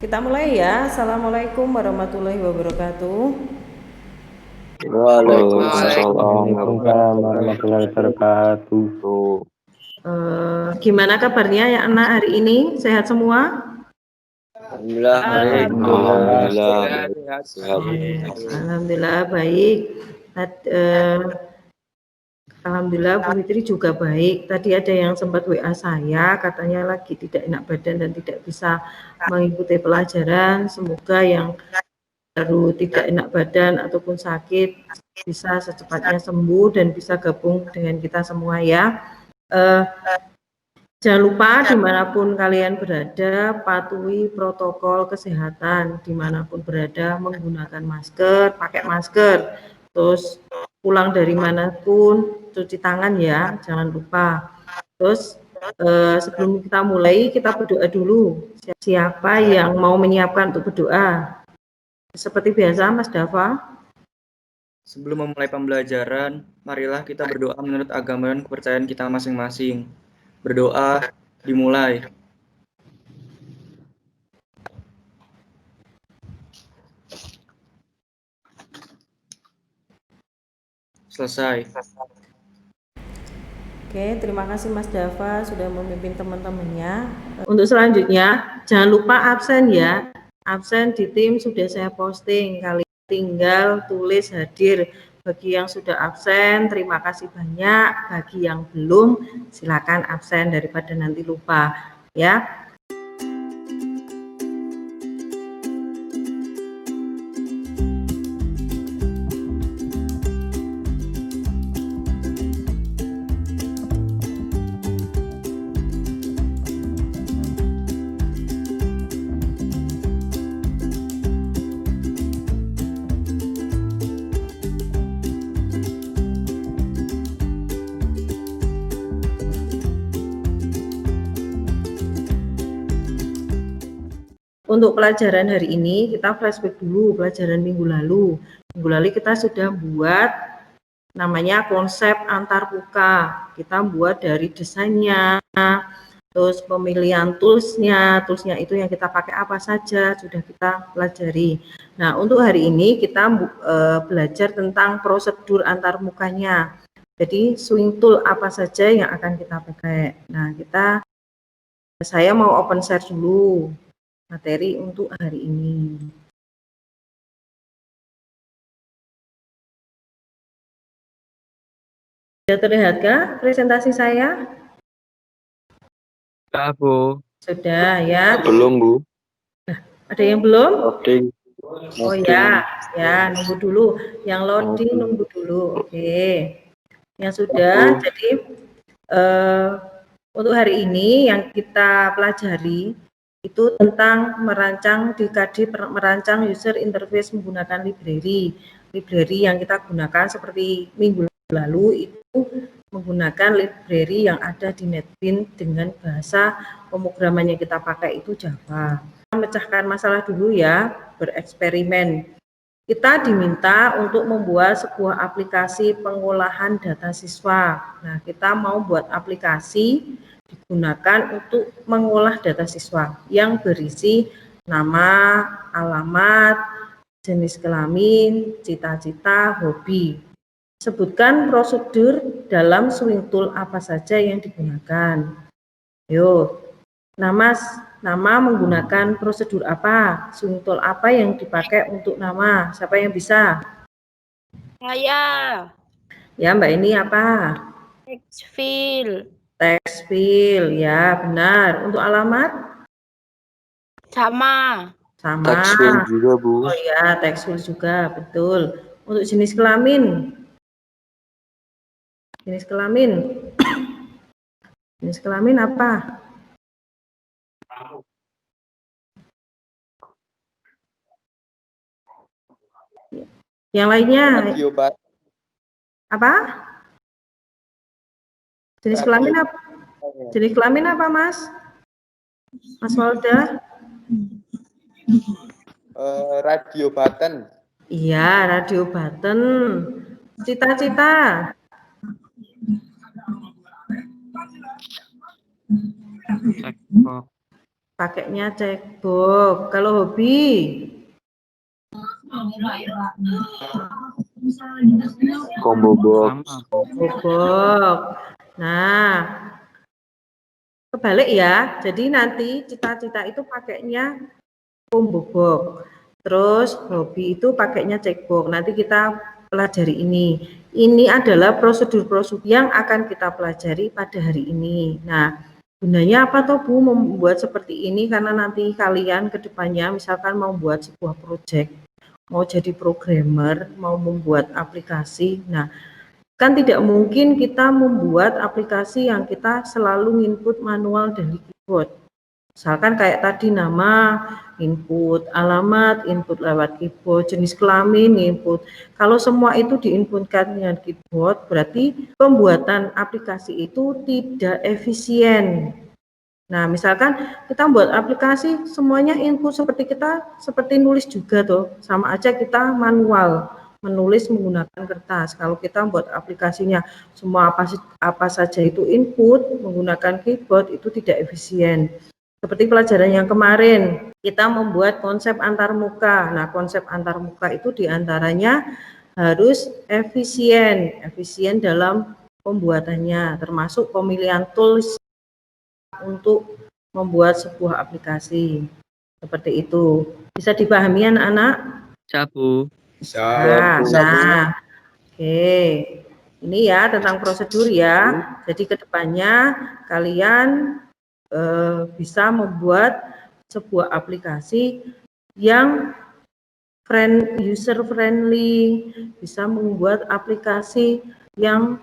Kita mulai ya. Assalamualaikum warahmatullahi wabarakatuh. Waalaikumsalam warahmatullahi wabarakatuh. Gimana kabarnya ya anak hari ini? Sehat semua? Alhamdulillah. Alhamdulillah baik. Alhamdulillah Bu Fitri juga baik. Tadi ada yang sempat WA saya, katanya lagi tidak enak badan dan tidak bisa mengikuti pelajaran. Semoga yang baru tidak enak badan ataupun sakit bisa secepatnya sembuh dan bisa gabung dengan kita semua ya. Jangan lupa dimanapun kalian berada, patuhi protokol kesehatan dimanapun berada, menggunakan masker, pakai masker, terus pulang dari manapun cuci tangan ya, jangan lupa. Terus sebelum kita mulai, kita berdoa dulu. Siapa yang mau menyiapkan untuk berdoa? Seperti biasa, Mas Dava. Sebelum memulai pembelajaran, marilah kita berdoa menurut agama dan kepercayaan kita masing-masing. Berdoa, dimulai. Selesai. Oke, terima kasih Mas Dava sudah memimpin teman-temannya. Untuk selanjutnya, jangan lupa absen ya. Absen di tim sudah saya posting. Kalian tinggal tulis hadir. Bagi yang sudah absen, terima kasih banyak. Bagi yang belum, silakan absen daripada nanti lupa. Ya. Untuk pelajaran hari ini kita flashback dulu pelajaran minggu lalu. Minggu lalu kita sudah buat namanya konsep antarmuka. Kita buat dari desainnya, terus pemilihan toolsnya itu yang kita pakai apa saja sudah kita pelajari. Nah untuk hari ini kita belajar tentang prosedur antarmukanya. Jadi swing tool apa saja yang akan kita pakai. Nah saya mau open share dulu materi untuk hari ini. Sudah terlihatkah presentasi saya? Ya, Bu. Sudah ya. Belum, Bu. Ada yang belum? Loading. Oh ya, nunggu dulu. Yang loading nunggu dulu. Oke. Yang sudah. Jadi untuk hari ini yang kita pelajari itu tentang merancang user interface menggunakan library yang kita gunakan seperti minggu lalu itu menggunakan library yang ada di NetBeans dengan bahasa pemrograman yang kita pakai itu Java. Kita memecahkan masalah dulu ya, bereksperimen. Kita diminta untuk membuat sebuah aplikasi pengolahan data siswa. Nah, kita mau buat aplikasi digunakan untuk mengolah data siswa yang berisi nama, alamat, jenis kelamin, cita-cita, hobi. Sebutkan prosedur dalam swing tool apa saja yang digunakan. Yuk, nama menggunakan prosedur apa? Swing tool apa yang dipakai untuk nama? Siapa yang bisa? Saya. Ya, Mbak ini apa? Text fill. Text fill, ya benar. Untuk alamat? Sama. Text fill juga, Bu. Oh ya, text fill juga, betul. Untuk jenis kelamin? Jenis kelamin apa? Yang lainnya? Apa? Jenis kelamin apa? Jenis kelamin apa, Mas? Mas Walda? Radio button. Iya, radio button. Cita-cita? pakainya cekbook. Kalau hobi? Combo box. Bobok. Nah, kebalik ya. Jadi nanti cita-cita itu pakainya combo box. Terus hobi itu pakainya cekbook. Nanti kita pelajari ini. Ini adalah prosedur-prosedur yang akan kita pelajari pada hari ini. Nah, gunanya apa toh Bu membuat seperti ini? Karena nanti kalian ke depannya misalkan mau buat sebuah project, mau jadi programmer, mau membuat aplikasi. Nah, kan tidak mungkin kita membuat aplikasi yang kita selalu input manual dari keyboard. Misalkan kayak tadi nama, input alamat, input lewat keyboard, jenis kelamin, input. Kalau semua itu diinputkan dengan keyboard, berarti pembuatan aplikasi itu tidak efisien. Nah, misalkan kita buat aplikasi semuanya input seperti nulis juga tuh, sama aja kita manual menulis menggunakan kertas. Kalau kita buat aplikasinya semua apa saja itu input menggunakan keyboard itu tidak efisien. Seperti pelajaran yang kemarin, kita membuat konsep antarmuka. Nah, konsep antarmuka itu diantaranya harus efisien dalam pembuatannya, termasuk pemilihan tools untuk membuat sebuah aplikasi. Seperti itu. Bisa dipahami anak-anak? Sabu. Nah, oke. Ini ya tentang prosedur ya. Jadi kedepannya kalian bisa membuat sebuah aplikasi yang user friendly, bisa membuat aplikasi yang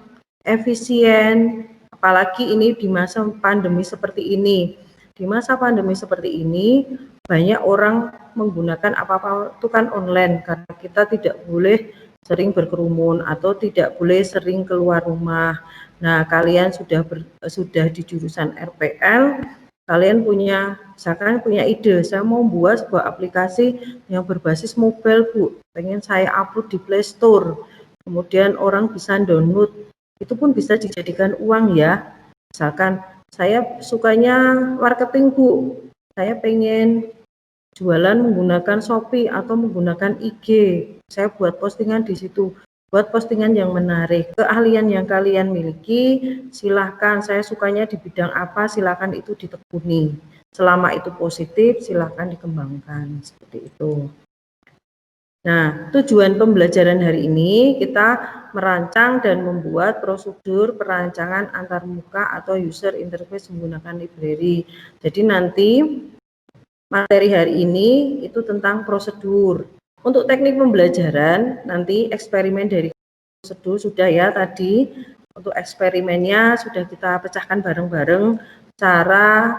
efisien, apalagi ini di masa pandemi seperti ini. Di masa pandemi seperti ini banyak orang menggunakan apa-apa itu kan online karena kita tidak boleh sering berkerumun atau tidak boleh sering keluar rumah. Nah, kalian sudah di jurusan RPL, kalian misalkan punya ide, saya mau buat sebuah aplikasi yang berbasis mobile Bu, pengen saya upload di Play Store, kemudian orang bisa download, itu pun bisa dijadikan uang ya. Misalkan saya sukanya marketing Bu, saya pengen jualan menggunakan Shopee atau menggunakan IG, saya buat postingan di situ. Buat postingan yang menarik, keahlian yang kalian miliki, silahkan. Saya sukanya di bidang apa, silahkan itu ditekuni. Selama itu positif, silahkan dikembangkan. Seperti itu. Nah, tujuan pembelajaran hari ini kita merancang dan membuat prosedur perancangan antarmuka atau user interface menggunakan library. Jadi nanti materi hari ini itu tentang prosedur. Untuk teknik pembelajaran, nanti eksperimen dari prosedur sudah ya tadi. Untuk eksperimennya sudah kita pecahkan bareng-bareng cara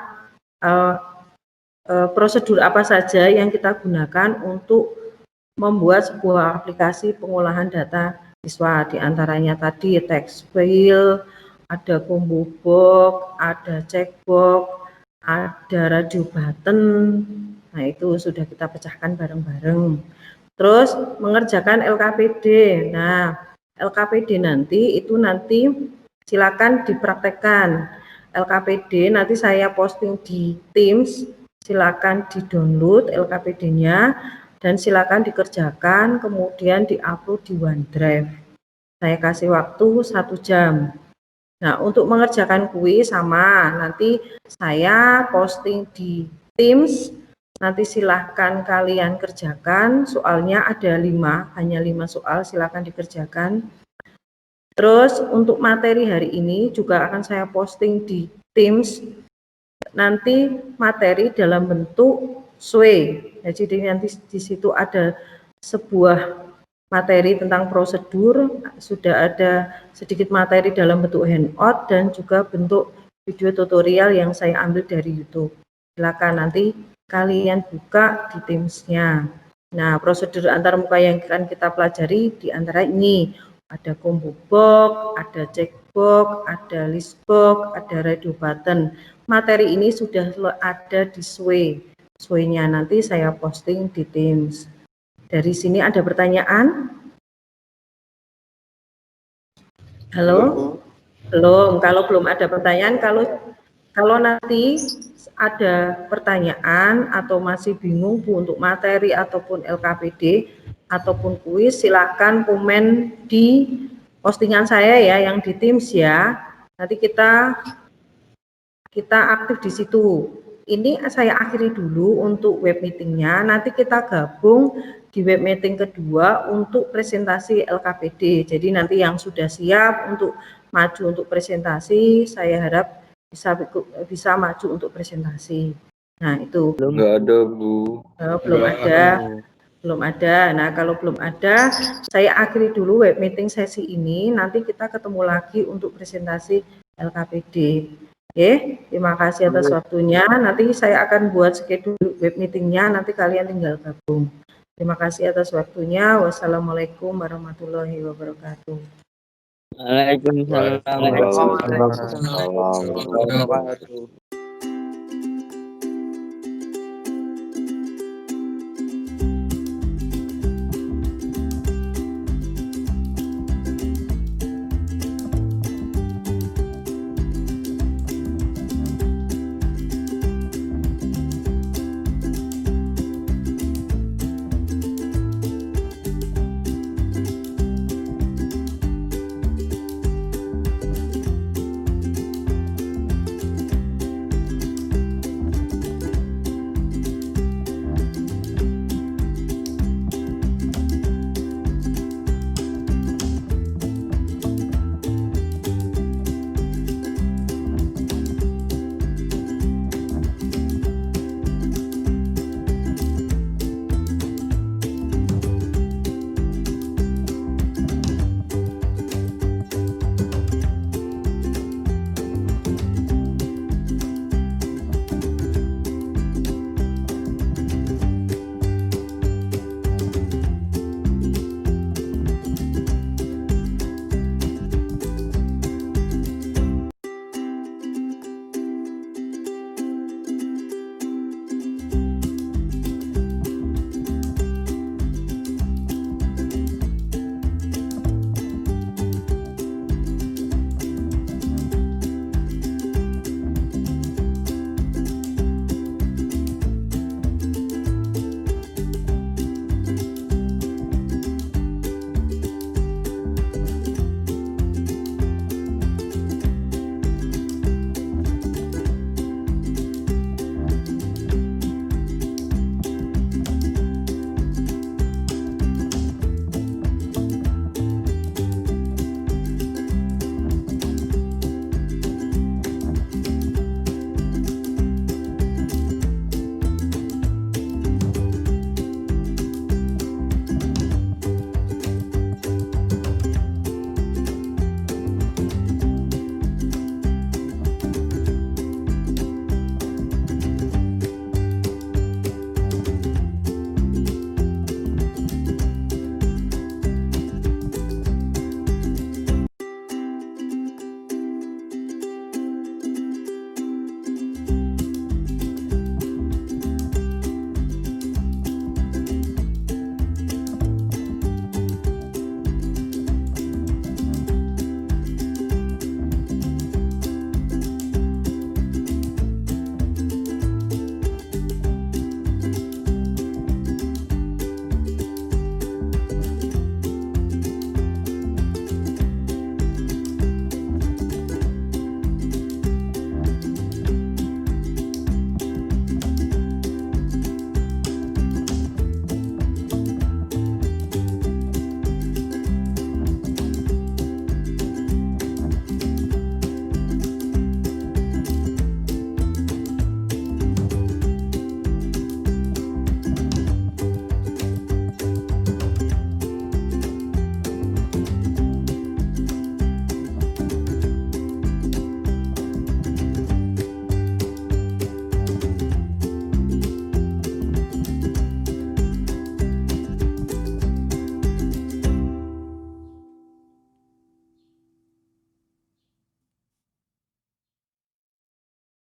prosedur apa saja yang kita gunakan untuk membuat sebuah aplikasi pengolahan data siswa. Di antaranya tadi text file, ada combo box, ada checkbox, ada radio button. Nah, itu sudah kita pecahkan bareng-bareng. Terus mengerjakan LKPD. Nah, LKPD nanti silakan dipraktekkan. LKPD nanti saya posting di Teams, silakan di-download LKPD-nya dan silakan dikerjakan, kemudian di-upload di OneDrive. Saya kasih waktu 1 jam. Nah, untuk mengerjakan kuis sama, nanti saya posting di Teams. Nanti silahkan kalian kerjakan, soalnya ada 5, hanya 5 soal, silahkan dikerjakan. Terus untuk materi hari ini juga akan saya posting di Teams, nanti materi dalam bentuk SWE. Jadi nanti di situ ada sebuah materi tentang prosedur, sudah ada sedikit materi dalam bentuk handout dan juga bentuk video tutorial yang saya ambil dari YouTube. Silakan nanti kalian buka di Teams-nya. Nah, prosedur antarmuka yang akan kita pelajari di antara ini ada combo box, ada checkbox, ada list box, ada radio button. Materi ini sudah ada di SWE. SWE-nya nanti saya posting di Teams. Dari sini ada pertanyaan? Halo? Belum. Kalau belum ada pertanyaan, Kalau nanti ada pertanyaan atau masih bingung Bu untuk materi ataupun LKPD ataupun kuis, silakan komen di postingan saya ya yang di Teams ya. Nanti kita aktif di situ. Ini saya akhiri dulu untuk web meetingnya. Nanti kita gabung di web meeting kedua untuk presentasi LKPD. Jadi nanti yang sudah siap untuk maju untuk presentasi, saya harap bisa maju untuk presentasi. Nah itu Nggak ada Bu. belum ada. Nah kalau belum ada, saya akhiri dulu web meeting sesi ini. Nanti kita ketemu lagi untuk presentasi LKPD. Oke, terima kasih atas waktunya. Nanti saya akan buat schedule web meetingnya. Nanti kalian tinggal gabung. Terima kasih atas waktunya. Wassalamualaikum warahmatullahi wabarakatuh. Waalaikumsalam. Waalaikumsalam.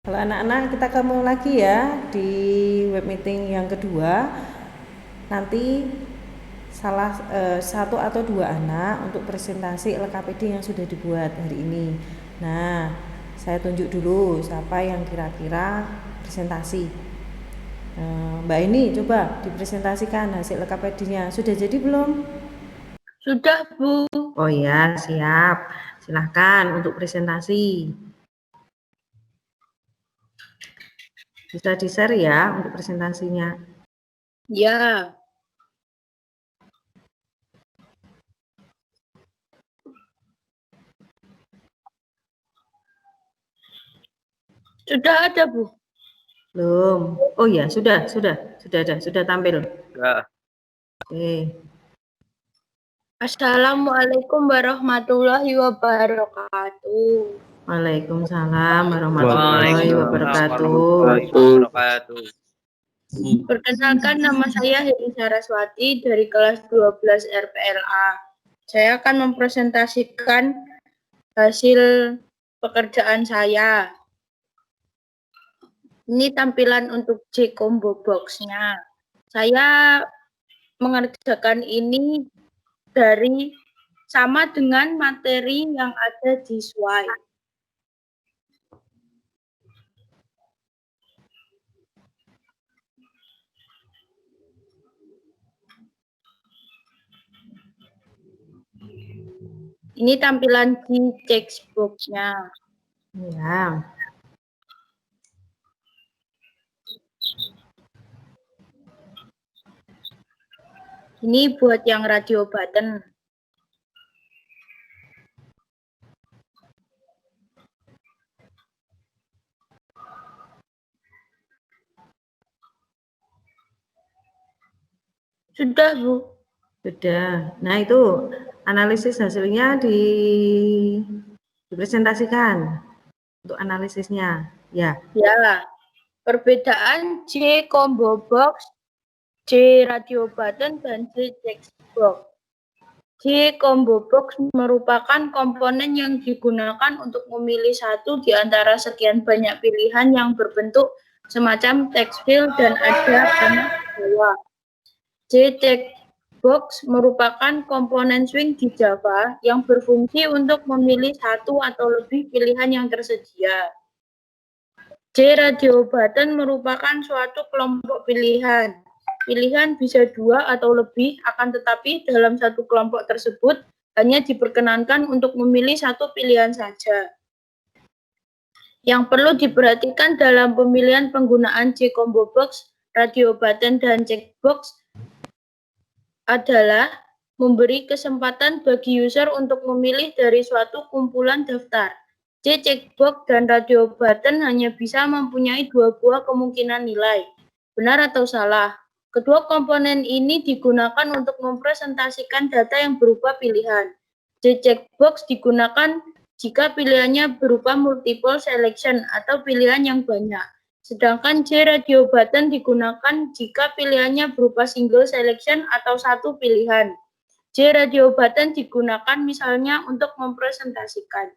Kalau anak-anak kita ketemu lagi ya di web meeting yang kedua. Nanti satu atau dua anak untuk presentasi LKPD yang sudah dibuat hari ini. Nah, saya tunjuk dulu siapa yang kira-kira presentasi. Mbak ini coba dipresentasikan hasil LKPD-nya. Sudah jadi belum? Sudah, Bu. Oh ya, siap. Silahkan untuk presentasi. Bisa di-share ya untuk presentasinya. Ya. Sudah ada, Bu. Belum. Oh ya, sudah ada, sudah tampil. Ya. Oke. Assalamualaikum warahmatullahi wabarakatuh. Waalaikumsalam warahmatullahi wabarakatuh. Wabarakatuh. Perkenalkan, nama saya Heri Saraswati dari kelas 12 RPLA. Saya akan mempresentasikan hasil pekerjaan saya. Ini tampilan untuk J Combo Box-nya. Saya mengerjakan ini dari sama dengan materi yang ada di slide. Ini tampilan di textbox-nya. Ya. Ini buat yang radio button. Sudah, Bu. Sudah. Nah, itu analisis hasilnya dipresentasikan untuk analisisnya. Ya. Ya. Perbedaan J Combo Box, J Radio Button, dan J Text Box. J Combo Box merupakan komponen yang digunakan untuk memilih satu di antara sekian banyak pilihan yang berbentuk semacam text field dan ada panah bawah. J Text Box merupakan komponen swing di Java yang berfungsi untuk memilih satu atau lebih pilihan yang tersedia. J Radio Button merupakan suatu kelompok pilihan. Pilihan bisa 2 atau lebih, akan tetapi dalam satu kelompok tersebut hanya diperkenankan untuk memilih satu pilihan saja. Yang perlu diperhatikan dalam pemilihan penggunaan J Combo Box, Radio Button, dan Checkbox adalah memberi kesempatan bagi user untuk memilih dari suatu kumpulan daftar. J Checkbox dan Radio Button hanya bisa mempunyai 2 buah kemungkinan nilai, benar atau salah. Kedua komponen ini digunakan untuk mempresentasikan data yang berupa pilihan. J Checkbox digunakan jika pilihannya berupa multiple selection atau pilihan yang banyak. Sedangkan J Radio Button digunakan jika pilihannya berupa single selection atau satu pilihan. J Radio Button digunakan misalnya untuk mempresentasikan.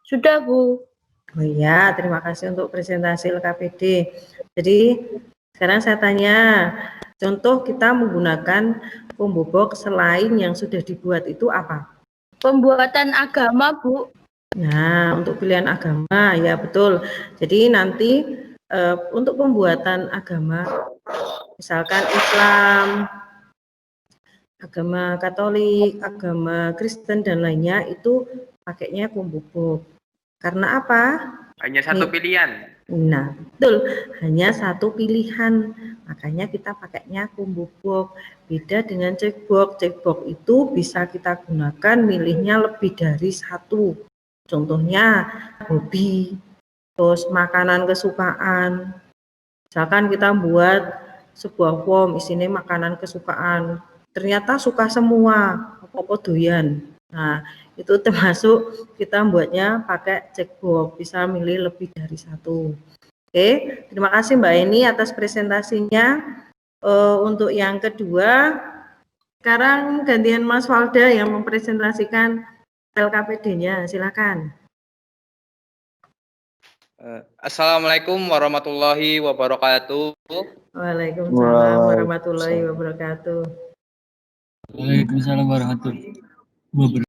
Sudah, Bu. Oh iya, terima kasih untuk presentasi LKPD. Jadi, sekarang saya tanya, contoh kita menggunakan combo box selain yang sudah dibuat itu apa? Pembuatan agama, Bu. Nah, untuk pilihan agama, ya betul. Jadi nanti untuk pembuatan agama, misalkan Islam, agama Katolik, agama Kristen, dan lainnya, itu pakainya combo box. Karena apa? Hanya satu pilihan. Nah, betul. Hanya satu pilihan. Makanya kita pakainya combo box. Beda dengan checkbox. Checkbox itu bisa kita gunakan milihnya lebih dari satu. Contohnya hobi, terus makanan kesukaan. Misalkan kita buat sebuah form isinya makanan kesukaan. Ternyata suka semua, apa doyan. Nah, itu termasuk kita buatnya pakai checkbox, bisa milih lebih dari satu. Oke, terima kasih Mbak Eni atas presentasinya. Untuk yang kedua, sekarang gantian Mas Walda yang mempresentasikan LKPD-nya, silakan. Assalamualaikum warahmatullahi wabarakatuh. Waalaikumsalam warahmatullahi wabarakatuh. Waalaikumsalam warahmatullahi wabarakatuh.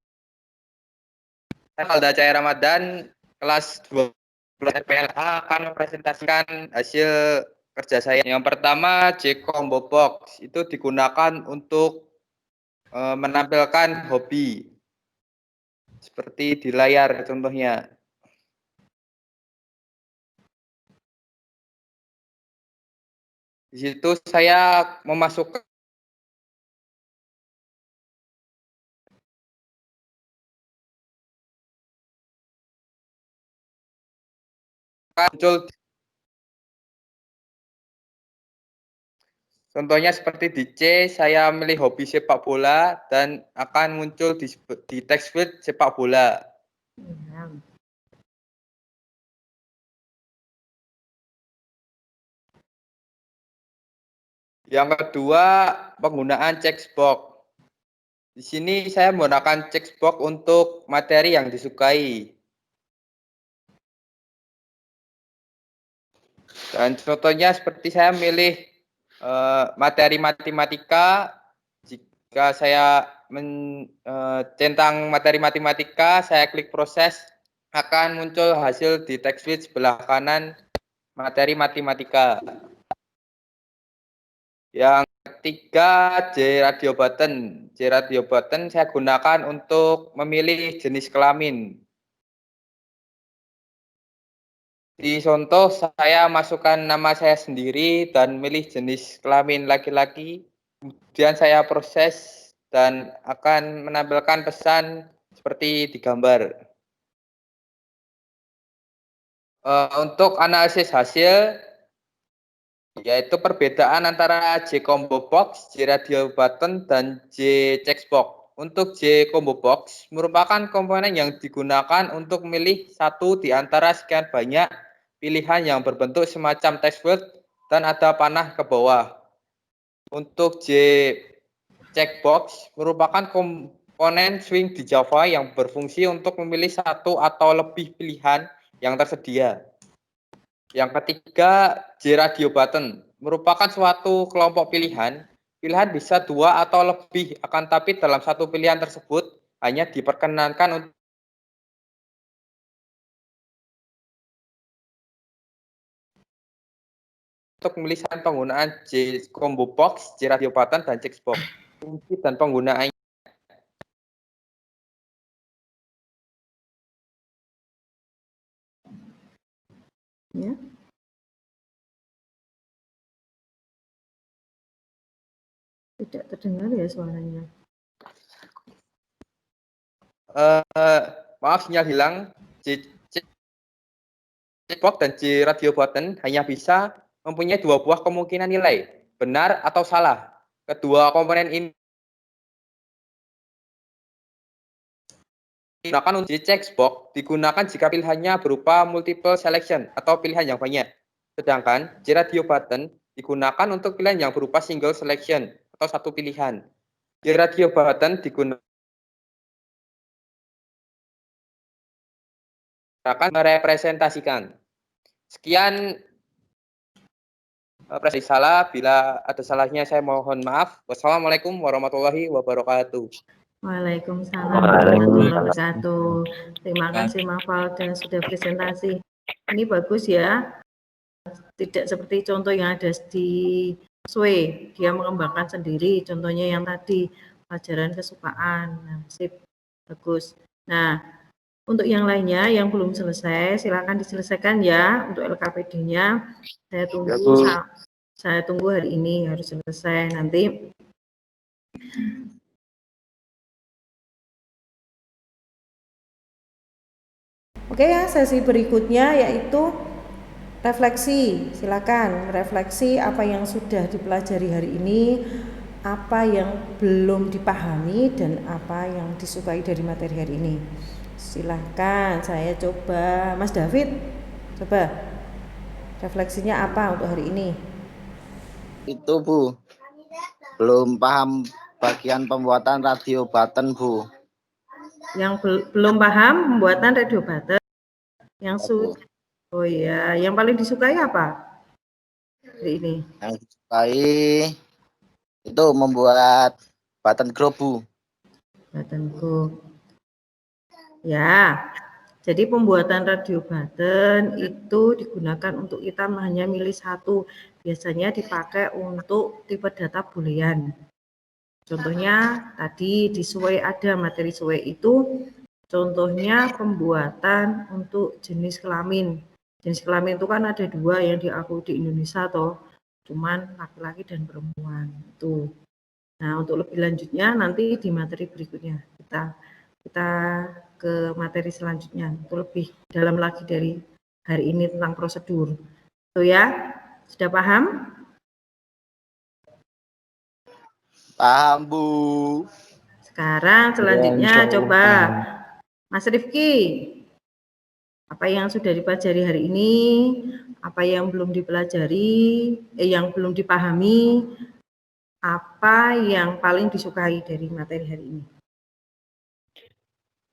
Saya Alda Cahaya Ramadan, kelas 12 PLA akan mempresentasikan hasil kerja saya. Yang pertama, J Combo Box itu digunakan untuk menampilkan hobi seperti di layar contohnya. Di situ saya memasukkan muncul contohnya seperti di C, saya milih hobi sepak bola dan akan muncul di text field sepak bola. Ya. Yang kedua, penggunaan checkbox. Di sini saya menggunakan checkbox untuk materi yang disukai. Dan contohnya seperti saya milih materi matematika. Jika saya centang materi matematika, saya klik proses, akan muncul hasil di text field sebelah kanan materi matematika. Yang ketiga, J radio button. J radio button saya gunakan untuk memilih jenis kelamin. Di contoh, saya masukkan nama saya sendiri dan milih jenis kelamin laki-laki. Kemudian saya proses dan akan menampilkan pesan seperti di gambar. Untuk analisis hasil, yaitu perbedaan antara J Combo Box, J Radio Button, dan J Checkbox. Untuk J Combo Box merupakan komponen yang digunakan untuk memilih satu di antara sekian banyak pilihan yang berbentuk semacam text field dan ada panah ke bawah. Untuk J Checkbox merupakan komponen swing di Java yang berfungsi untuk memilih satu atau lebih pilihan yang tersedia. Yang ketiga, J Radio Button merupakan suatu kelompok pilihan. Pilihan bisa dua atau lebih, akan tapi dalam satu pilihan tersebut hanya diperkenankan untuk memilih penggunaan J Combo Box, J Radio Button, dan Checkbox. Fungsi dan penggunaannya. Ya. Tidak terdengar ya suaranya. Maaf, sinyal hilang. Checkbox dan J Radio Button hanya bisa mempunyai dua buah kemungkinan nilai, benar atau salah. Kedua komponen ini digunakan untuk checkbox digunakan jika pilihannya berupa multiple selection atau pilihan yang banyak. Sedangkan J Radio Button digunakan untuk pilihan yang berupa single selection atau satu pilihan. J Radio Button digunakan merepresentasikan. Sekian presentasi salah, bila ada salahnya saya mohon maaf. Wassalamualaikum warahmatullahi wabarakatuh. Waalaikumsalam warahmatullahi wabarakatuh. Terima kasih Mafalda sudah presentasi. Ini bagus ya. Tidak seperti contoh yang ada di SWE, dia mengembangkan sendiri. Contohnya yang tadi pelajaran kesukaan. Nah, sip, bagus. Nah, untuk yang lainnya yang belum selesai, silakan diselesaikan ya untuk LKPD-nya. Saya tunggu hari ini harus selesai nanti. Oke ya, sesi berikutnya yaitu refleksi. Silakan refleksi apa yang sudah dipelajari hari ini, apa yang belum dipahami dan apa yang disukai dari materi hari ini. Silakan, saya coba Mas David. Coba refleksinya apa untuk hari ini? Itu Bu, belum paham bagian pembuatan radio button Bu. Yang belum paham pembuatan radio button. Oh iya, yang paling disukai apa hari ini? Yang disukai itu membuat button group Bu. Button group. Ya, Jadi pembuatan radio button itu digunakan untuk kita hanya milih satu. Biasanya dipakai untuk tipe data boolean. Contohnya tadi di SWE ada materi SWE itu contohnya pembuatan untuk jenis kelamin. Jenis kelamin itu kan ada 2 yang diakui di Indonesia toh. Cuman laki-laki dan perempuan itu. Nah, untuk lebih lanjutnya nanti di materi berikutnya kita ke materi selanjutnya untuk lebih dalam lagi dari hari ini tentang prosedur. Tuh ya, sudah paham? Paham, Bu. Sekarang selanjutnya coba Mas Rifki, apa yang sudah dipelajari hari ini, apa yang belum dipelajari, yang belum dipahami, apa yang paling disukai dari materi hari ini?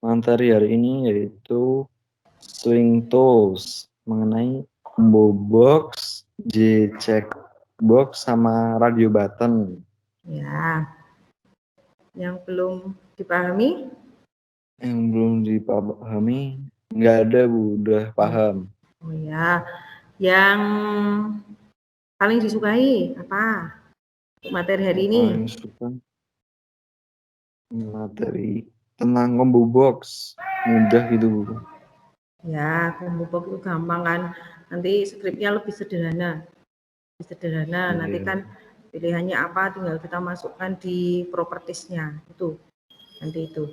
Materi hari ini yaitu swing tools mengenai combo box, J checkbox sama radio button. Ya, yang belum dipahami? Yang belum dipahami nggak ada, Bu, udah paham. Oh ya, yang paling disukai apa untuk materi hari ini? Paling suka materi tentang combo box, mudah gitu, Bu. Ya, combo box itu gampang kan. Nanti skripnya lebih sederhana. Nanti kan pilihannya apa tinggal kita masukkan di propertiesnya itu. Nanti itu.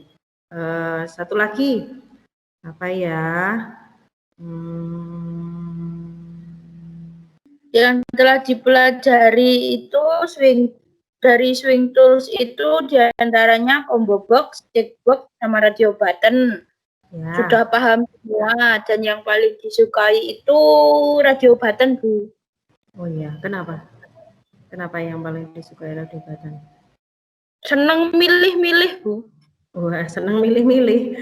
Satu lagi apa ya? Yang telah dipelajari itu dari swing tools itu diantaranya combo box, checkbox, sama radio button. Ya. Sudah paham semua, dan yang paling disukai itu radio button, Bu. Oh iya, kenapa? Kenapa yang paling disukai radio button? Seneng milih-milih, Bu. Wah, seneng milih-milih.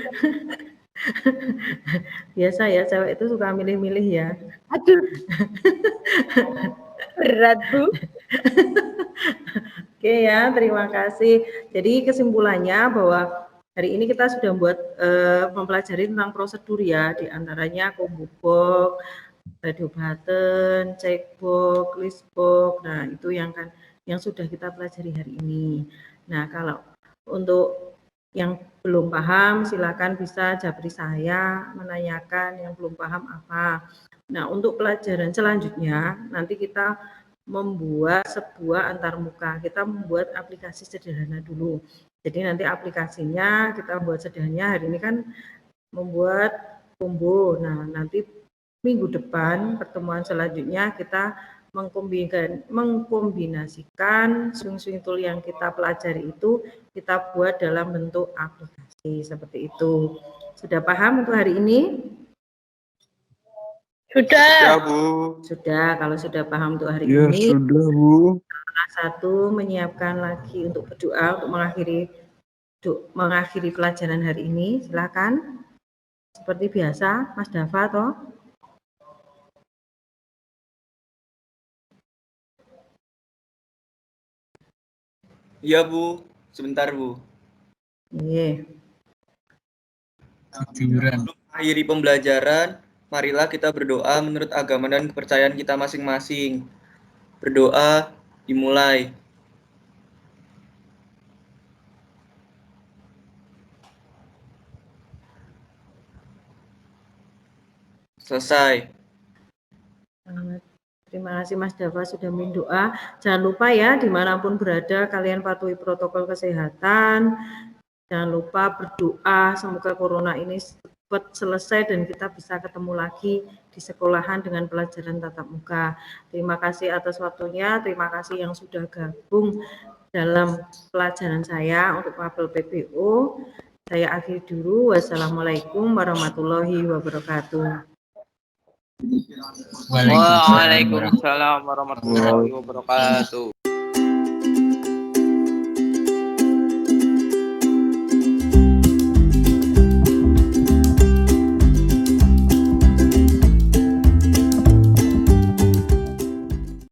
Biasa ya, cewek itu suka milih-milih ya. Aduh. Berat, Bu. Oke ya, terima kasih. Jadi kesimpulannya bahwa hari ini kita sudah mempelajari tentang prosedur ya, diantaranya combo box, radio button, checkbox, listbox. Nah, itu yang sudah kita pelajari hari ini. Nah, kalau untuk yang belum paham, silakan bisa japri saya menanyakan yang belum paham apa. Nah, untuk pelajaran selanjutnya nanti kita membuat sebuah antarmuka. Kita membuat aplikasi sederhana dulu. Jadi nanti aplikasinya kita buat sederhana. Hari ini kan membuat combo. Nah, nanti minggu depan pertemuan selanjutnya kita mengkombinasikan swing tool yang kita pelajari itu kita buat dalam bentuk aplikasi seperti itu. Sudah paham untuk hari ini? Sudah. Ya, Bu. Sudah. Kalau sudah paham untuk hari Ya, ini, sudah, Bu. satu menyiapkan lagi untuk berdoa untuk mengakhiri pelajaran hari ini. Silakan. Seperti biasa, Mas Dava toh. Iya, Bu. Sebentar, Bu. Iya. Sebelum mengakhiri pembelajaran, marilah kita berdoa menurut agama dan kepercayaan kita masing-masing. Berdoa dimulai. Selesai. Terima kasih Mas Dava sudah mendoa. Jangan lupa ya, dimanapun berada kalian patuhi protokol kesehatan. Jangan lupa berdoa semoga corona ini cepat selesai dan kita bisa ketemu lagi di sekolahan dengan pelajaran tatap muka. Terima kasih atas waktunya, terima kasih yang sudah gabung dalam pelajaran saya untuk Mabel PBO. Saya akhiri dulu. Wassalamualaikum warahmatullahi wabarakatuh. Waalaikumsalam warahmatullahi wabarakatuh.